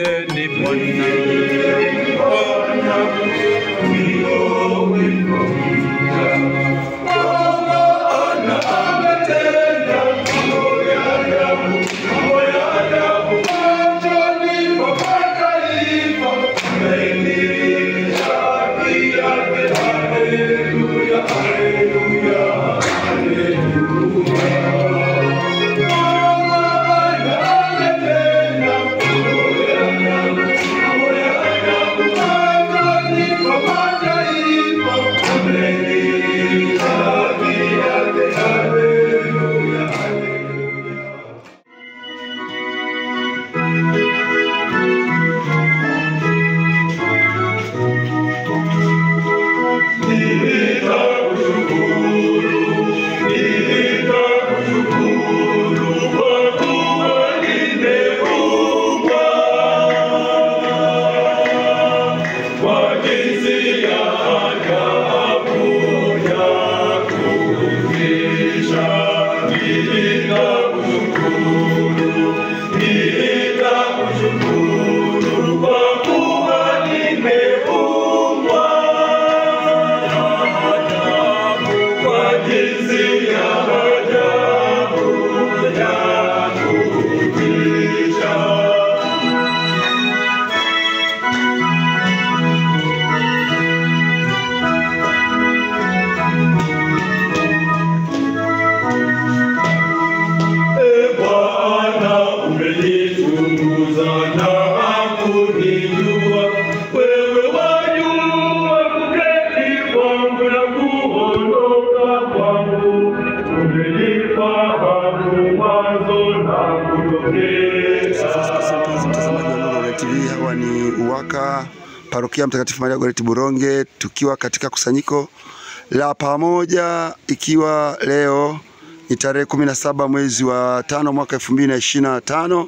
kimbilieni Bwana. Hawa ni UWAKA Parokia Mtakatifu Maria Goretti Buronge, tukiwa katika kusanyiko la pamoja, ikiwa leo ni tarehe 17 mwezi wa 5 mwaka 2025.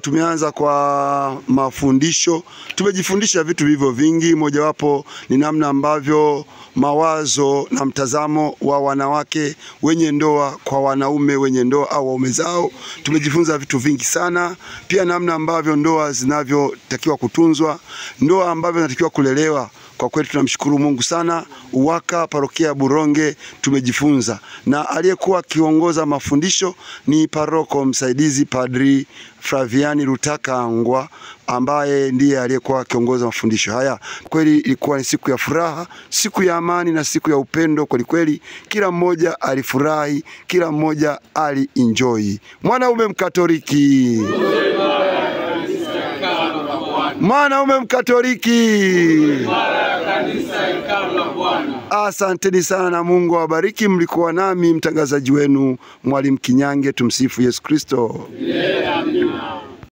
Tumeanza kwa mafundisho. Tumejifundisha vitu vivyo vingi, mojawapo ni namna ambavyo mawazo na mtazamo wa wanawake wenye ndoa kwa wanaume wenye ndoa au waume zao. Tumejifunza vitu vingi sana, pia namna ambavyo ndoa zinavyotakiwa kutunzwa, ndoa ambavyo zinatakiwa kulelewa. Kwa kweli tunamshukuru Mungu sana. UWAKA Parokia Buronge tumejifunza, na aliyekuwa kiongoza mafundisho ni paroko msaidizi Padri Flaviani Rutakangwa, ambaye ndiye aliyekuwa kiongoza mafundisho haya. Kweli ilikuwa ni siku ya furaha, siku ya amani na siku ya upendo kweli. Kila mmoja alifurahi, kila mmoja alienjoy. Mwanaume Mkatoliki, mwanaume Mkatoliki, asanteni sana na Mungu awabariki. Mlikuwa nami mtangazaji wenu Mwalimu Kinyange. Tumsifu Yesu Kristo.